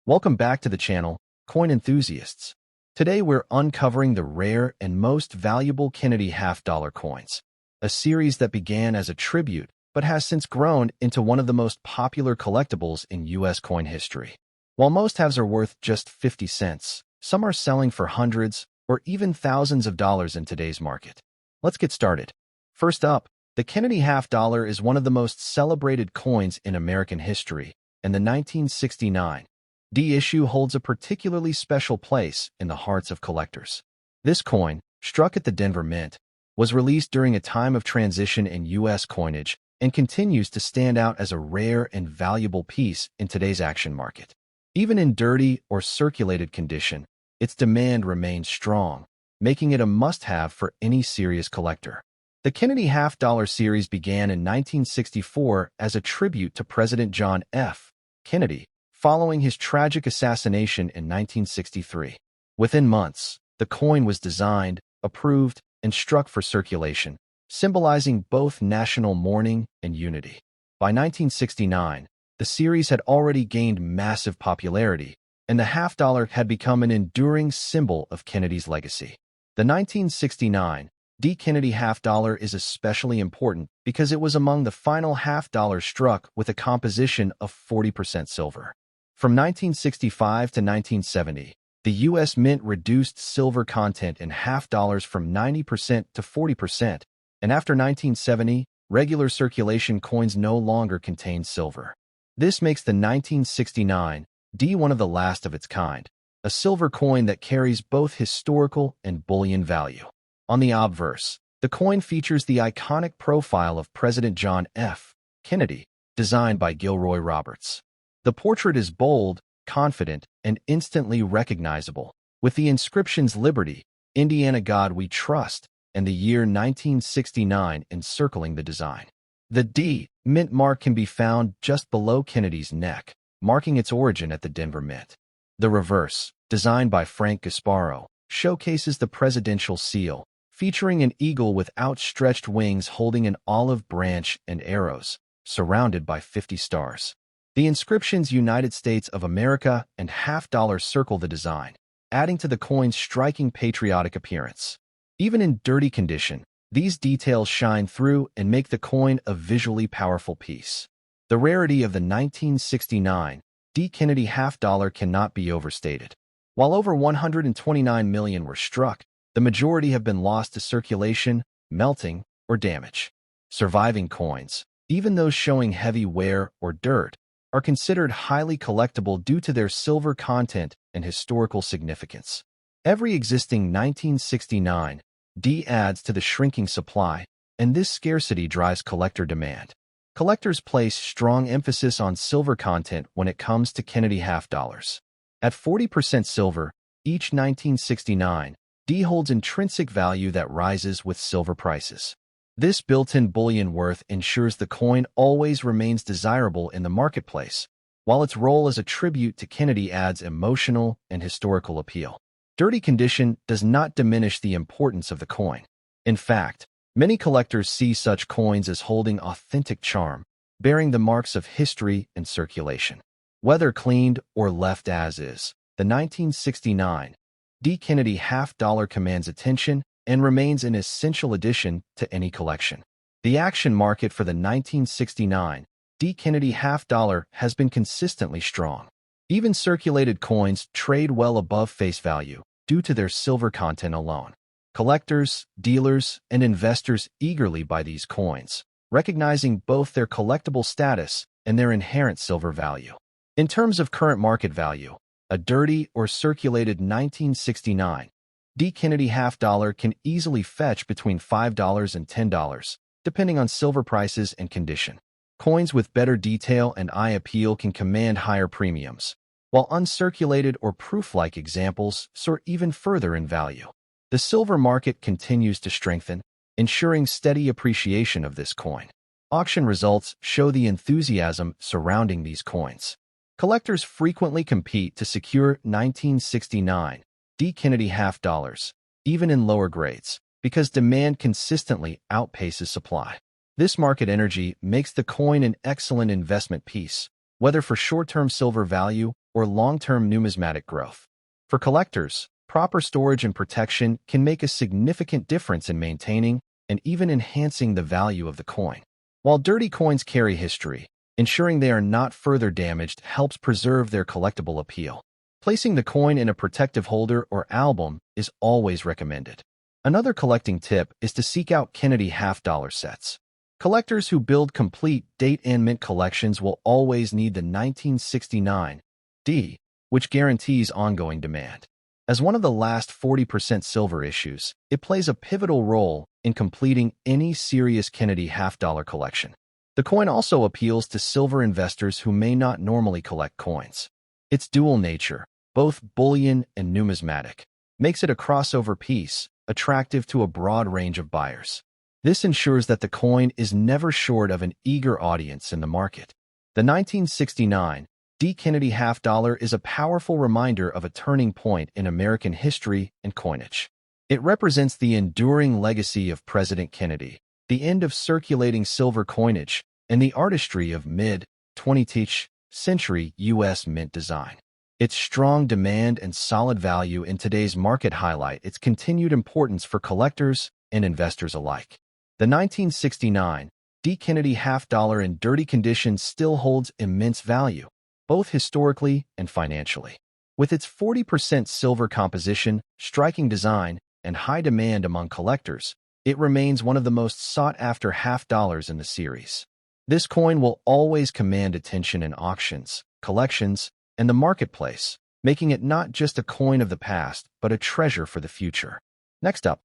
Welcome back to the channel, coin enthusiasts. Today we're uncovering the rare and most valuable Kennedy half-dollar coins, a series that began as a tribute but has since grown into one of the most popular collectibles in U.S. coin history. While most halves are worth just 50 cents, some are selling for hundreds or even thousands of dollars in today's market. Let's get started. First up, the Kennedy half-dollar is one of the most celebrated coins in American history, and the 1969 D issue holds a particularly special place in the hearts of collectors. This coin, struck at the Denver Mint, was released during a time of transition in U.S. coinage and continues to stand out as a rare and valuable piece in today's action market. Even in dirty or circulated condition, its demand remains strong, making it a must-have for any serious collector. The Kennedy half-dollar series began in 1964 as a tribute to President John F. Kennedy, following his tragic assassination in 1963. Within months, the coin was designed, approved, and struck for circulation, symbolizing both national mourning and unity. By 1969, the series had already gained massive popularity, and the half-dollar had become an enduring symbol of Kennedy's legacy. The 1969 D. Kennedy half-dollar is especially important because it was among the final half-dollars struck with a composition of 40% silver. From 1965 to 1970, the U.S. Mint reduced silver content in half-dollars from 90% to 40%, and after 1970, regular circulation coins no longer contained silver. This makes the 1969 D one of the last of its kind, a silver coin that carries both historical and bullion value. On the obverse, the coin features the iconic profile of President John F. Kennedy, designed by Gilroy Roberts. The portrait is bold, confident, and instantly recognizable, with the inscriptions Liberty, Indiana God We Trust, and the year 1969 encircling the design. The D Mint mark can be found just below Kennedy's neck, marking its origin at the Denver Mint. The reverse, designed by Frank Gasparo, showcases the presidential seal, featuring an eagle with outstretched wings holding an olive branch and arrows, surrounded by 50 stars. The inscriptions United States of America and half-dollar circle the design, adding to the coin's striking patriotic appearance. Even in dirty condition, these details shine through and make the coin a visually powerful piece. The rarity of the 1969 D. Kennedy half-dollar cannot be overstated. While over 129 million were struck, the majority have been lost to circulation, melting, or damage. Surviving coins, even those showing heavy wear or dirt, are considered highly collectible due to their silver content and historical significance. Every existing 1969 D adds to the shrinking supply, and this scarcity drives collector demand. Collectors place strong emphasis on silver content when it comes to Kennedy half-dollars. At 40% silver, each 1969 D holds intrinsic value that rises with silver prices. This built-in bullion worth ensures the coin always remains desirable in the marketplace, while its role as a tribute to Kennedy adds emotional and historical appeal. Dirty condition does not diminish the importance of the coin. In fact, many collectors see such coins as holding authentic charm, bearing the marks of history and circulation. Whether cleaned or left as is, the 1969 D. Kennedy half-dollar commands attention and remains an essential addition to any collection. The action market for the 1969 D. Kennedy half-dollar has been consistently strong. Even circulated coins trade well above face value due to their silver content alone. Collectors, dealers, and investors eagerly buy these coins, recognizing both their collectible status and their inherent silver value. In terms of current market value, a dirty or circulated 1969 D. Kennedy half-dollar can easily fetch between $5 and $10, depending on silver prices and condition. Coins with better detail and eye appeal can command higher premiums, while uncirculated or proof-like examples soar even further in value. The silver market continues to strengthen, ensuring steady appreciation of this coin. Auction results show the enthusiasm surrounding these coins. Collectors frequently compete to secure 1969 D. Kennedy half-dollars, even in lower grades, because demand consistently outpaces supply. This market energy makes the coin an excellent investment piece, whether for short-term silver value or long-term numismatic growth. For collectors, proper storage and protection can make a significant difference in maintaining and even enhancing the value of the coin. While dirty coins carry history, ensuring they are not further damaged helps preserve their collectible appeal. Placing the coin in a protective holder or album is always recommended. Another collecting tip is to seek out Kennedy half-dollar sets. Collectors who build complete date and mint collections will always need the 1969 D, which guarantees ongoing demand. As one of the last 40% silver issues, it plays a pivotal role in completing any serious Kennedy half-dollar collection. The coin also appeals to silver investors who may not normally collect coins. Its dual nature, both bullion and numismatic, makes it a crossover piece, attractive to a broad range of buyers. This ensures that the coin is never short of an eager audience in the market. The 1969 D. Kennedy half-dollar is a powerful reminder of a turning point in American history and coinage. It represents the enduring legacy of President Kennedy, the end of circulating silver coinage, and the artistry of mid-20th century U.S. mint design. Its strong demand and solid value in today's market highlight its continued importance for collectors and investors alike. The 1969 D. Kennedy half-dollar in dirty condition still holds immense value, both historically and financially. With its 40% silver composition, striking design, and high demand among collectors, it remains one of the most sought-after half-dollars in the series. This coin will always command attention in auctions, collections, and the marketplace, making it not just a coin of the past, but a treasure for the future. Next up,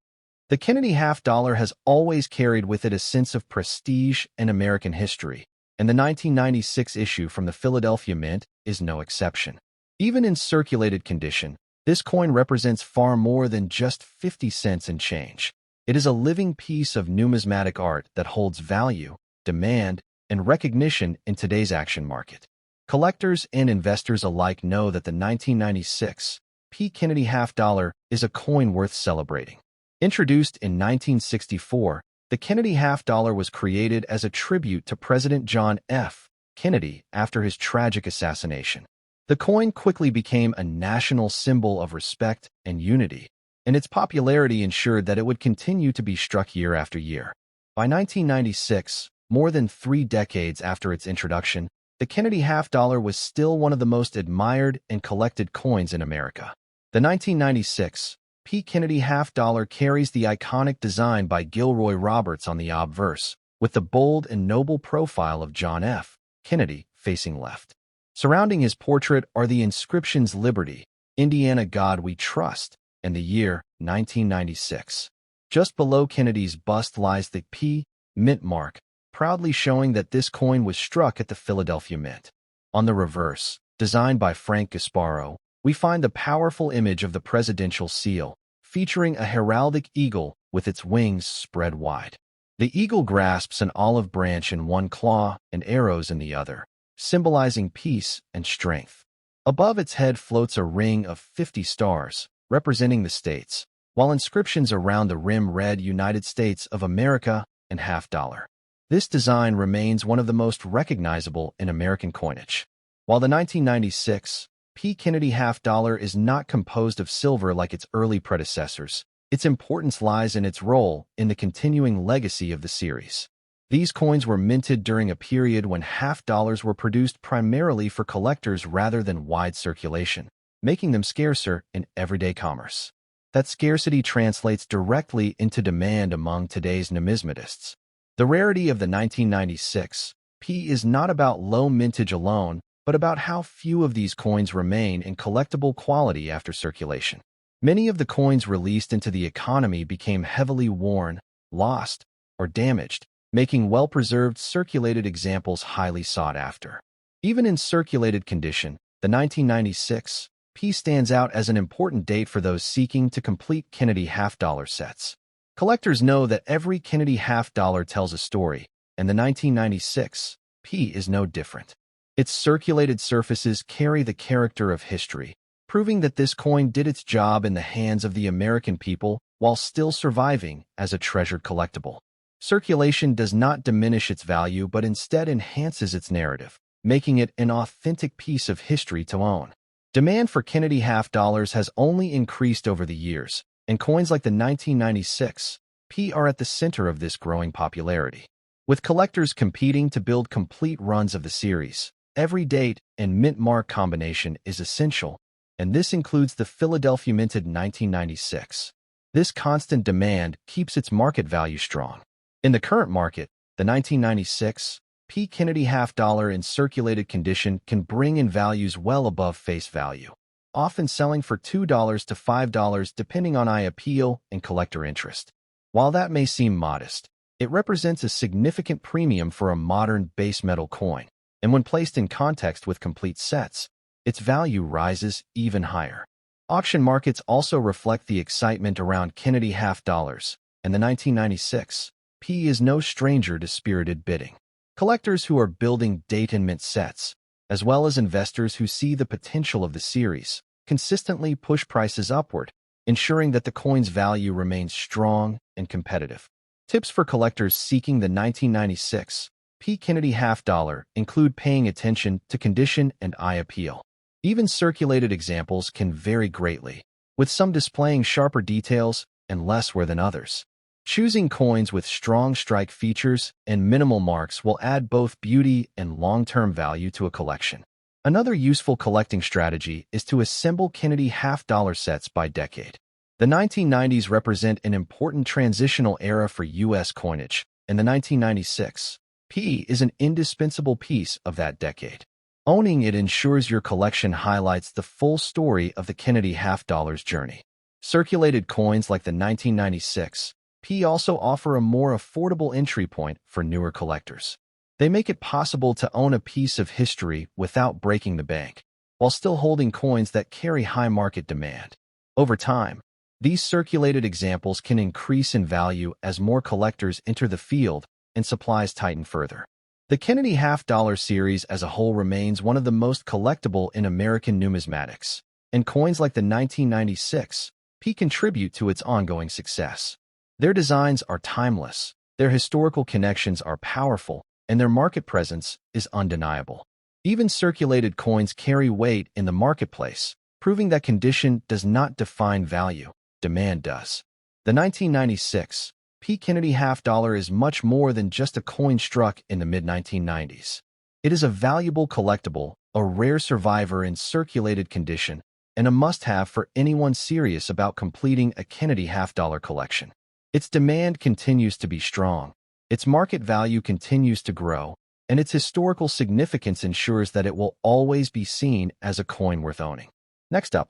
the Kennedy half-dollar has always carried with it a sense of prestige and American history, and the 1996 issue from the Philadelphia Mint is no exception. Even in circulated condition, this coin represents far more than just 50 cents and change. It is a living piece of numismatic art that holds value, demand, and recognition in today's action market. Collectors and investors alike know that the 1996 P. Kennedy half-dollar is a coin worth celebrating. Introduced in 1964, the Kennedy half-dollar was created as a tribute to President John F. Kennedy after his tragic assassination. The coin quickly became a national symbol of respect and unity, and its popularity ensured that it would continue to be struck year after year. By 1996, more than 3 decades after its introduction, the Kennedy half-dollar was still one of the most admired and collected coins in America. The 1996 P. Kennedy half-dollar carries the iconic design by Gilroy Roberts on the obverse, with the bold and noble profile of John F. Kennedy facing left. Surrounding his portrait are the inscriptions Liberty, Indiana God We Trust, and the year 1996. Just below Kennedy's bust lies the P. Mint mark, proudly showing that this coin was struck at the Philadelphia Mint. On the reverse, designed by Frank Gasparo, we find the powerful image of the presidential seal, featuring a heraldic eagle with its wings spread wide. The eagle grasps an olive branch in one claw and arrows in the other, symbolizing peace and strength. Above its head floats a ring of 50 stars, representing the states, while inscriptions around the rim read United States of America and half-dollar. This design remains one of the most recognizable in American coinage. While the 1996 P. Kennedy half-dollar is not composed of silver like its early predecessors, its importance lies in its role in the continuing legacy of the series. These coins were minted during a period when half-dollars were produced primarily for collectors rather than wide circulation, making them scarcer in everyday commerce. That scarcity translates directly into demand among today's numismatists. The rarity of the 1996 P is not about low mintage alone, but about how few of these coins remain in collectible quality after circulation. Many of the coins released into the economy became heavily worn, lost, or damaged, making well-preserved circulated examples highly sought after. Even in circulated condition, the 1996 P stands out as an important date for those seeking to complete Kennedy half-dollar sets. Collectors know that every Kennedy half-dollar tells a story, and the 1996 P is no different. Its circulated surfaces carry the character of history, proving that this coin did its job in the hands of the American people while still surviving as a treasured collectible. Circulation does not diminish its value but instead enhances its narrative, making it an authentic piece of history to own. Demand for Kennedy half dollars has only increased over the years, and coins like the 1996 P are at the center of this growing popularity. With collectors competing to build complete runs of the series, every date and mint mark combination is essential, and this includes the Philadelphia minted 1996. This constant demand keeps its market value strong. In the current market, the 1996 P Kennedy half dollar in circulated condition can bring in values well above face value, often selling for $2 to $5 depending on eye appeal and collector interest. While that may seem modest, it represents a significant premium for a modern base metal coin, and when placed in context with complete sets, its value rises even higher. Auction markets also reflect the excitement around Kennedy half dollars, and the 1996 P is no stranger to spirited bidding. Collectors who are building date and mint sets, as well as investors who see the potential of the series, consistently push prices upward, ensuring that the coin's value remains strong and competitive. Tips for collectors seeking the 1996 P Kennedy half dollar include paying attention to condition and eye appeal. Even circulated examples can vary greatly, with some displaying sharper details and less wear than others. Choosing coins with strong strike features and minimal marks will add both beauty and long-term value to a collection. Another useful collecting strategy is to assemble Kennedy half dollar sets by decade. The 1990s represent an important transitional era for U.S. coinage, and the 1996 P is an indispensable piece of that decade. Owning it ensures your collection highlights the full story of the Kennedy half dollar's journey. Circulated coins like the 1996 P also offer a more affordable entry point for newer collectors. They make it possible to own a piece of history without breaking the bank, while still holding coins that carry high market demand. Over time, these circulated examples can increase in value as more collectors enter the field and supplies tighten further. The Kennedy half dollar series as a whole remains one of the most collectible in American numismatics, and coins like the 1996 P contribute to its ongoing success. Their designs are timeless, their historical connections are powerful, and their market presence is undeniable. Even circulated coins carry weight in the marketplace, proving that condition does not define value, demand does. The 1996 P Kennedy half dollar is much more than just a coin struck in the mid-1990s. It is a valuable collectible, a rare survivor in circulated condition, and a must-have for anyone serious about completing a Kennedy half dollar collection. Its demand continues to be strong, its market value continues to grow, and its historical significance ensures that it will always be seen as a coin worth owning. Next up,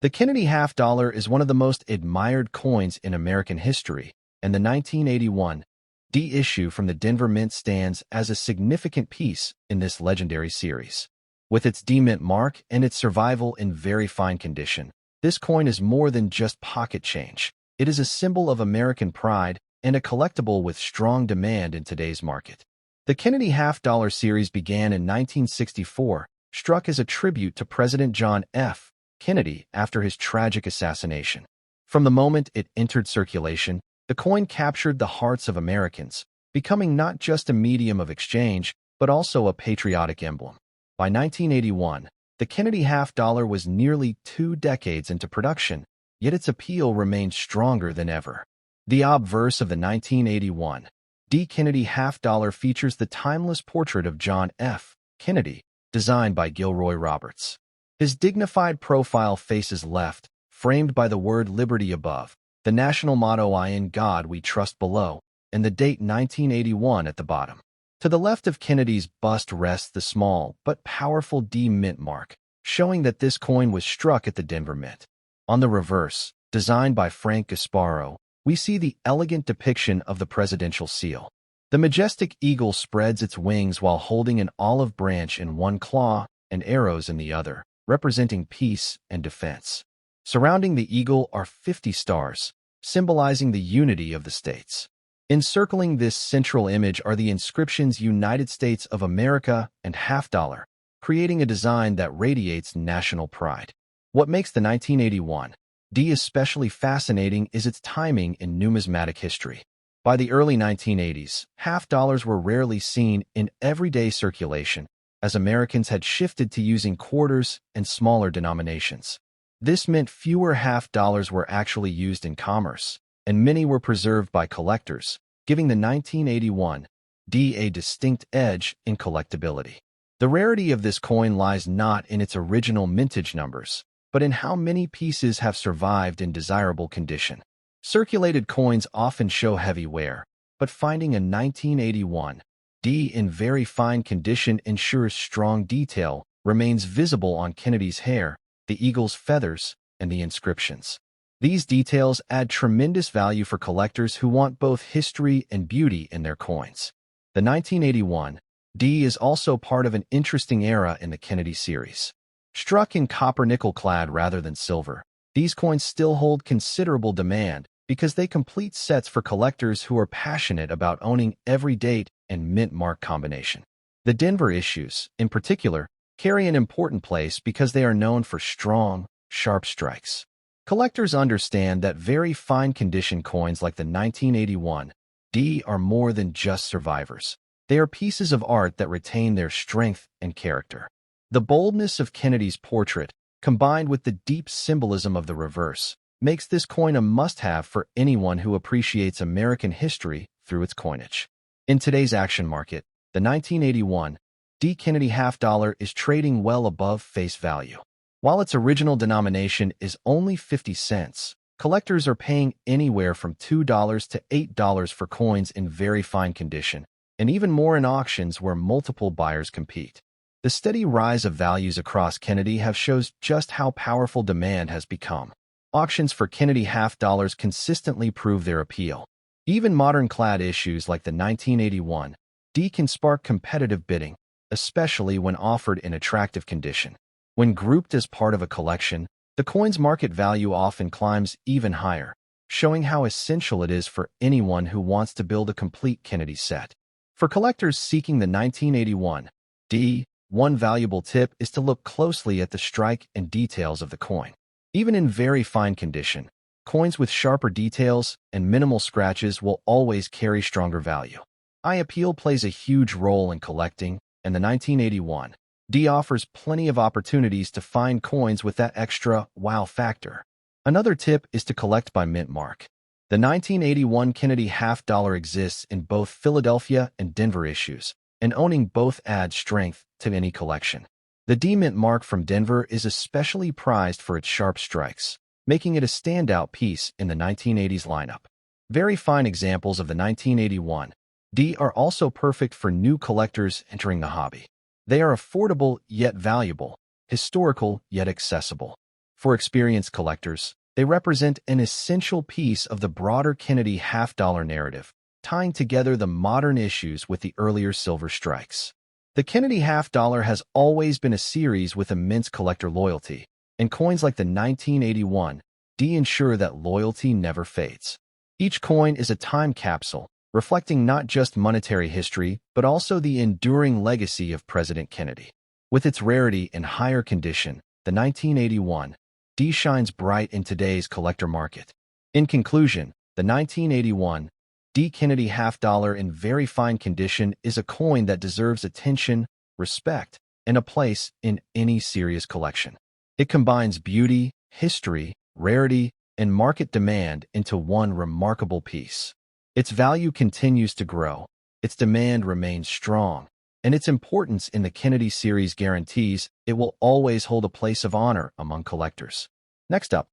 the Kennedy half dollar is one of the most admired coins in American history, and the 1981 D issue from the Denver Mint stands as a significant piece in this legendary series. With its D mint mark and its survival in very fine condition, this coin is more than just pocket change. It is a symbol of American pride and a collectible with strong demand in today's market. The Kennedy half dollar series began in 1964, struck as a tribute to President John F. Kennedy after his tragic assassination. From the moment it entered circulation, the coin captured the hearts of Americans, becoming not just a medium of exchange, but also a patriotic emblem. By 1981, the Kennedy half dollar was nearly 2 decades into production, yet its appeal remained stronger than ever. The obverse of the 1981 D Kennedy half dollar features the timeless portrait of John F. Kennedy, designed by Gilroy Roberts. His dignified profile faces left, framed by the word liberty above, the national motto "I in God we trust" below, and the date 1981 at the bottom. To the left of Kennedy's bust rests the small but powerful D mint mark, showing that this coin was struck at the Denver Mint. On the reverse, designed by Frank Gasparo, we see the elegant depiction of the presidential seal. The majestic eagle spreads its wings while holding an olive branch in one claw and arrows in the other, representing peace and defense. Surrounding the eagle are 50 stars, symbolizing the unity of the states. Encircling this central image are the inscriptions United States of America and half dollar, creating a design that radiates national pride. What makes the 1981 D especially fascinating is its timing in numismatic history. By the early 1980s, half dollars were rarely seen in everyday circulation, as Americans had shifted to using quarters and smaller denominations. This meant fewer half-dollars were actually used in commerce, and many were preserved by collectors, giving the 1981 D a distinct edge in collectability. The rarity of this coin lies not in its original mintage numbers, but in how many pieces have survived in desirable condition. Circulated coins often show heavy wear, but finding a 1981 D in very fine condition ensures strong detail remains visible on Kennedy's hair, the eagle's feathers, and the inscriptions. These details add tremendous value for collectors who want both history and beauty in their coins. The 1981 D is also part of an interesting era in the Kennedy series. Struck in copper-nickel clad rather than silver, these coins still hold considerable demand because they complete sets for collectors who are passionate about owning every date and mint mark combination. The Denver issues, in particular, carry an important place because they are known for strong, sharp strikes. Collectors understand that very fine condition coins like the 1981 D are more than just survivors. They are pieces of art that retain their strength and character. The boldness of Kennedy's portrait, combined with the deep symbolism of the reverse, makes this coin a must-have for anyone who appreciates American history through its coinage. In today's action market, the 1981 D Kennedy half-dollar is trading well above face value. While its original denomination is only 50 cents, collectors are paying anywhere from $2 to $8 for coins in very fine condition, and even more in auctions where multiple buyers compete. The steady rise of values across Kennedy have shows just how powerful demand has become. Auctions for Kennedy half-dollars consistently prove their appeal. Even modern clad issues like the 1981 D can spark competitive bidding, especially when offered in attractive condition. When grouped as part of a collection, the coin's market value often climbs even higher, showing how essential it is for anyone who wants to build a complete Kennedy set. For collectors seeking the 1981 D, one valuable tip is to look closely at the strike and details of the coin. Even in very fine condition, coins with sharper details and minimal scratches will always carry stronger value. Eye appeal plays a huge role in collecting, and the 1981 D offers plenty of opportunities to find coins with that extra wow factor. Another tip is to collect by mint mark. The 1981 Kennedy half-dollar exists in both Philadelphia and Denver issues, and owning both adds strength to any collection. The D mint mark from Denver is especially prized for its sharp strikes, making it a standout piece in the 1980s lineup. Very fine examples of the 1981 D are also perfect for new collectors entering the hobby. They are affordable yet valuable, historical yet accessible. For experienced collectors, they represent an essential piece of the broader Kennedy half-dollar narrative, tying together the modern issues with the earlier silver strikes. The Kennedy half-dollar has always been a series with immense collector loyalty, and coins like the 1981 D ensure that loyalty never fades. Each coin is a time capsule, reflecting not just monetary history, but also the enduring legacy of President Kennedy. With its rarity and higher condition, the 1981 D shines bright in today's collector market. In conclusion, the 1981 D Kennedy half-dollar in very fine condition is a coin that deserves attention, respect, and a place in any serious collection. It combines beauty, history, rarity, and market demand into one remarkable piece. Its value continues to grow, its demand remains strong, and its importance in the Kennedy series guarantees it will always hold a place of honor among collectors. Next up,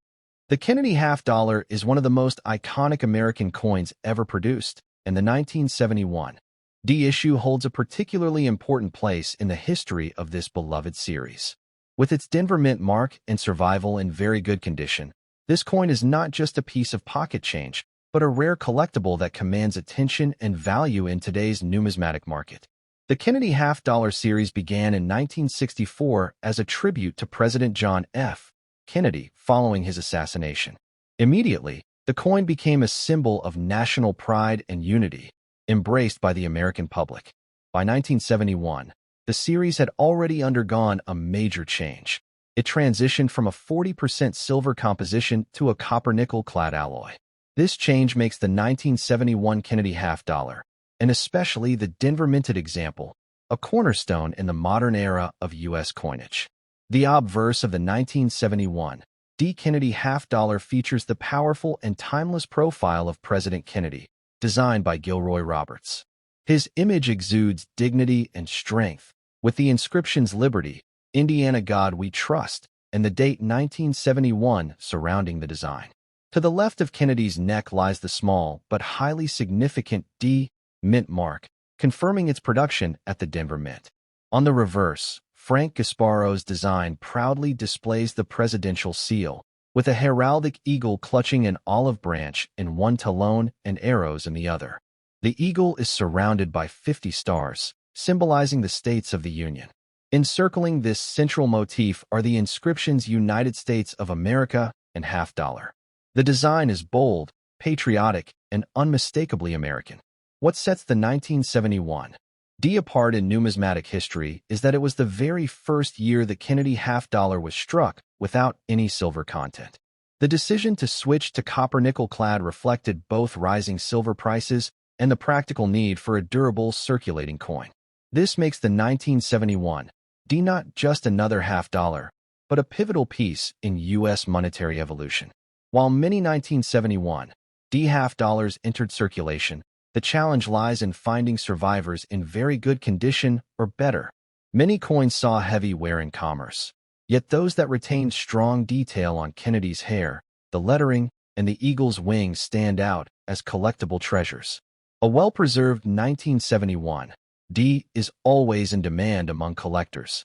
the Kennedy half-dollar is one of the most iconic American coins ever produced, and the 1971 D issue holds a particularly important place in the history of this beloved series. With its Denver mint mark and survival in very good condition, this coin is not just a piece of pocket change, but a rare collectible that commands attention and value in today's numismatic market. The Kennedy half-dollar series began in 1964 as a tribute to President John F. Kennedy following his assassination. Immediately, the coin became a symbol of national pride and unity, embraced by the American public. By 1971, the series had already undergone a major change. It transitioned from a 40% silver composition to a copper-nickel clad alloy. This change makes the 1971 Kennedy half-dollar, and especially the Denver minted example, a cornerstone in the modern era of U.S. coinage. The obverse of the 1971 D. Kennedy half-dollar features the powerful and timeless profile of President Kennedy, designed by Gilroy Roberts. His image exudes dignity and strength, with the inscriptions Liberty, Indiana God We Trust, and the date 1971 surrounding the design. To the left of Kennedy's neck lies the small but highly significant D. Mint mark, confirming its production at the Denver Mint. On the reverse, Frank Gasparo's design proudly displays the presidential seal, with a heraldic eagle clutching an olive branch in one talon and arrows in the other. The eagle is surrounded by 50 stars, symbolizing the states of the Union. Encircling this central motif are the inscriptions United States of America and half-dollar. The design is bold, patriotic, and unmistakably American. What sets the 1971 D apart in numismatic history is that it was the very first year the Kennedy half-dollar was struck without any silver content. The decision to switch to copper-nickel clad reflected both rising silver prices and the practical need for a durable circulating coin. This makes the 1971 D not just another half-dollar, but a pivotal piece in U.S. monetary evolution. While many 1971 D half-dollars entered circulation, the challenge lies in finding survivors in very good condition or better. Many coins saw heavy wear in commerce, yet those that retained strong detail on Kennedy's hair, the lettering, and the eagle's wings stand out as collectible treasures. A well-preserved 1971 D is always in demand among collectors,